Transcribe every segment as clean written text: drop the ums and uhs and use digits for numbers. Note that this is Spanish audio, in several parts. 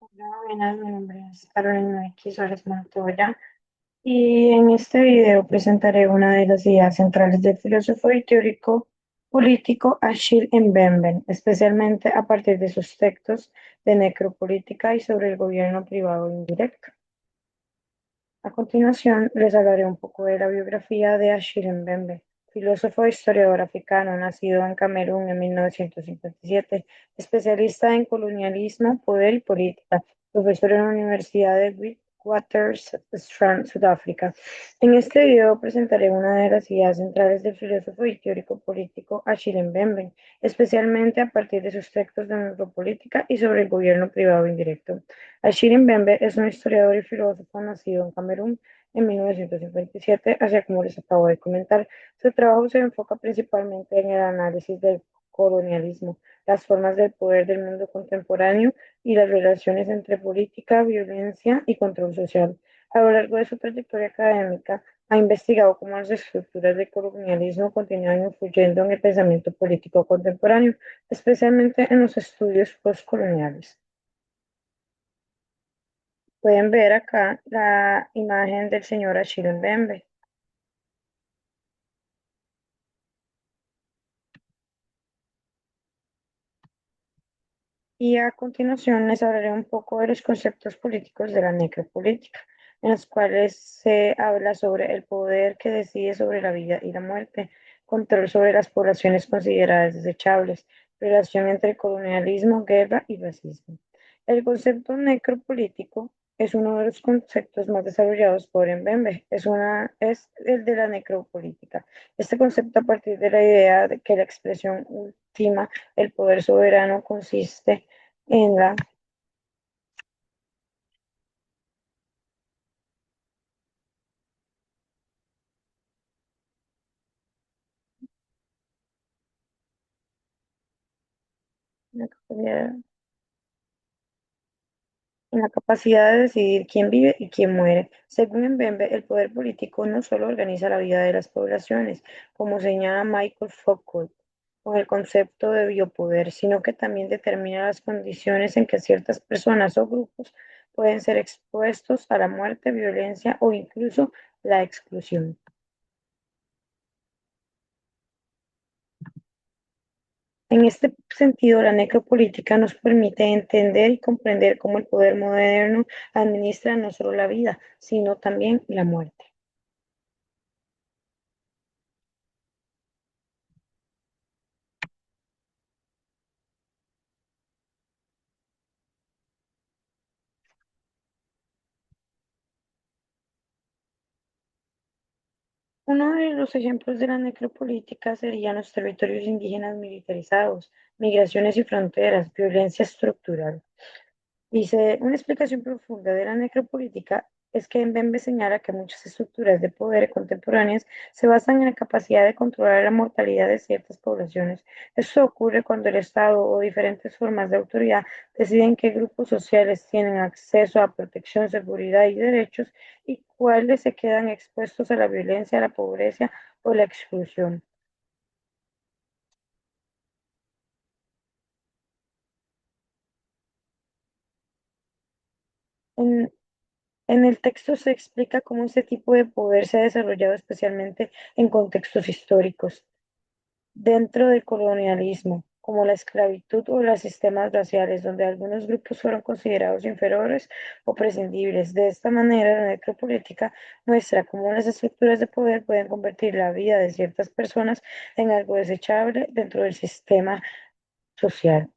Hola, buenas, mi nombre es Carolina X Suárez Montoya y en este video presentaré una de las ideas centrales del filósofo y teórico político Achille Mbembe, especialmente a partir de sus textos de necropolítica y sobre el gobierno privado indirecto. A continuación, les hablaré un poco de la biografía de Achille Mbembe, filósofo e historiador africano, nacido en Camerún en 1957, especialista en colonialismo, poder y política, profesor en la Universidad de Witwatersrand, Sudáfrica. En este video presentaré una de las ideas centrales del filósofo y teórico político Achille Mbembe, especialmente a partir de sus textos de necropolítica y sobre el gobierno privado indirecto. Achille Mbembe es un historiador y filósofo nacido en Camerún en 1957, así como les acabo de comentar. Su trabajo se enfoca principalmente en el análisis del colonialismo, las formas del poder del mundo contemporáneo y las relaciones entre política, violencia y control social. A lo largo de su trayectoria académica, ha investigado cómo las estructuras del colonialismo continúan influyendo en el pensamiento político contemporáneo, especialmente en los estudios postcoloniales. Pueden ver acá la imagen del señor Achille Mbembe. Y a continuación les hablaré un poco de los conceptos políticos de la necropolítica, en los cuales se habla sobre el poder que decide sobre la vida y la muerte, control sobre las poblaciones consideradas desechables, relación entre colonialismo, guerra y racismo. El concepto necropolítico es uno de los conceptos más desarrollados por Mbembe, es el de la necropolítica. Este concepto a partir de la idea de que la expresión última, el poder soberano, consiste en la capacidad, en la capacidad de decidir quién vive y quién muere. Según Mbembe, el poder político no solo organiza la vida de las poblaciones, como señala Michael Foucault con el concepto de biopoder, sino que también determina las condiciones en que ciertas personas o grupos pueden ser expuestos a la muerte, violencia o incluso la exclusión. En este sentido, la necropolítica nos permite entender y comprender cómo el poder moderno administra no solo la vida, sino también la muerte. Uno de los ejemplos de la necropolítica serían los territorios indígenas militarizados, migraciones y fronteras, violencia estructural. Dice, una explicación profunda de la necropolítica es que Mbembe señala que muchas estructuras de poder contemporáneas se basan en la capacidad de controlar la mortalidad de ciertas poblaciones. Esto ocurre cuando el Estado o diferentes formas de autoridad deciden qué grupos sociales tienen acceso a protección, seguridad y derechos y cuáles se quedan expuestos a la violencia, la pobreza o la exclusión. En, En el texto se explica cómo este tipo de poder se ha desarrollado especialmente en contextos históricos, dentro del colonialismo, como la esclavitud o los sistemas raciales, donde algunos grupos fueron considerados inferiores o prescindibles. De esta manera, la necropolítica muestra cómo las estructuras de poder pueden convertir la vida de ciertas personas en algo desechable dentro del sistema social.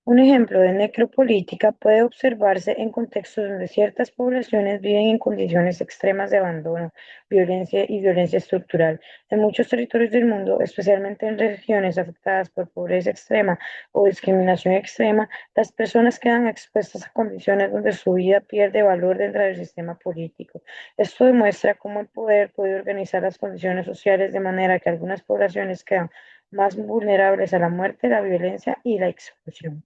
Un ejemplo de necropolítica puede observarse en contextos donde ciertas poblaciones viven en condiciones extremas de abandono, violencia y violencia estructural. En muchos territorios del mundo, especialmente en regiones afectadas por pobreza extrema o discriminación extrema, las personas quedan expuestas a condiciones donde su vida pierde valor dentro del sistema político. Esto demuestra cómo el poder puede organizar las condiciones sociales de manera que algunas poblaciones quedan más vulnerables a la muerte, la violencia y la exclusión.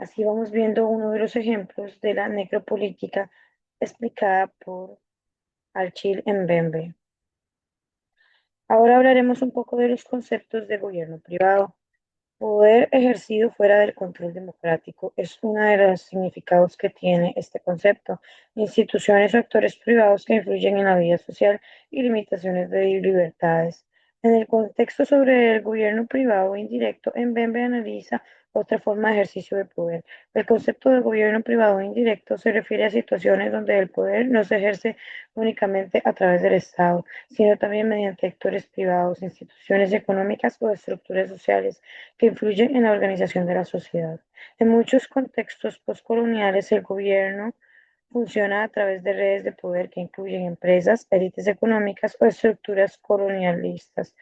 Así vamos viendo uno de los ejemplos de la necropolítica explicada por Achille Mbembe. Ahora hablaremos un poco de los conceptos de gobierno privado. Poder ejercido fuera del control democrático es uno de los significados que tiene este concepto. Instituciones o actores privados que influyen en la vida social y limitaciones de libertades. En el contexto sobre el gobierno privado indirecto, Mbembe analiza otra forma de ejercicio de poder. El concepto de gobierno privado indirecto se refiere a situaciones donde el poder no se ejerce únicamente a través del Estado, sino también mediante actores privados, instituciones económicas o estructuras sociales que influyen en la organización de la sociedad. En muchos contextos postcoloniales, el gobierno funciona a través de redes de poder que incluyen empresas, élites económicas o estructuras colonialistas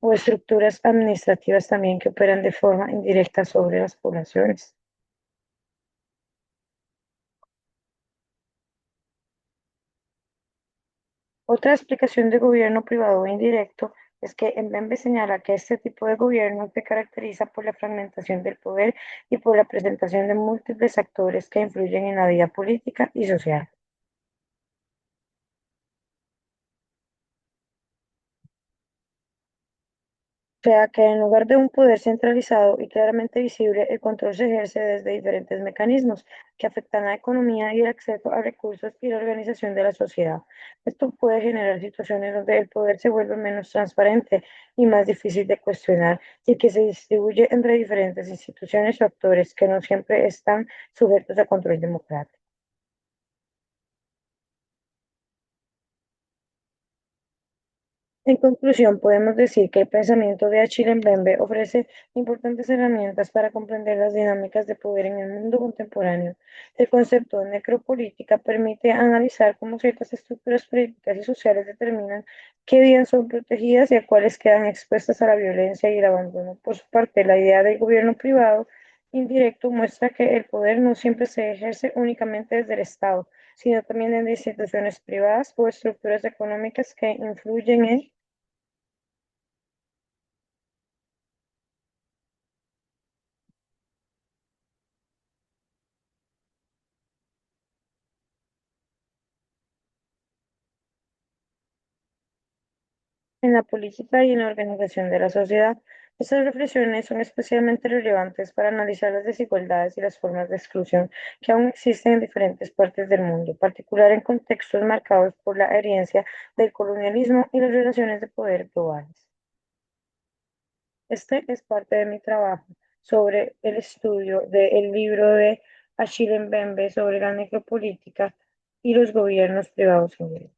o estructuras administrativas también que operan de forma indirecta sobre las poblaciones. Otra explicación de gobierno privado indirecto es que Mbembe señala que este tipo de gobierno se caracteriza por la fragmentación del poder y por la presentación de múltiples actores que influyen en la vida política y social. O sea que en lugar de un poder centralizado y claramente visible, el control se ejerce desde diferentes mecanismos que afectan la economía y el acceso a recursos y la organización de la sociedad. Esto puede generar situaciones donde el poder se vuelve menos transparente y más difícil de cuestionar y que se distribuye entre diferentes instituciones o actores que no siempre están sujetos a control democrático. En conclusión, podemos decir que el pensamiento de Achille Mbembe ofrece importantes herramientas para comprender las dinámicas de poder en el mundo contemporáneo. El concepto de necropolítica permite analizar cómo ciertas estructuras políticas y sociales determinan qué vías son protegidas y a cuáles quedan expuestas a la violencia y el abandono. Por su parte, la idea del gobierno privado indirecto muestra que el poder no siempre se ejerce únicamente desde el Estado, sino también en instituciones privadas o estructuras económicas que influyen en la política y en la organización de la sociedad. Estas reflexiones son especialmente relevantes para analizar las desigualdades y las formas de exclusión que aún existen en diferentes partes del mundo, en particular en contextos marcados por la herencia del colonialismo y las relaciones de poder globales. Este es parte de mi trabajo sobre el estudio del libro de Achille Mbembe sobre la necropolítica y los gobiernos privados ingleses.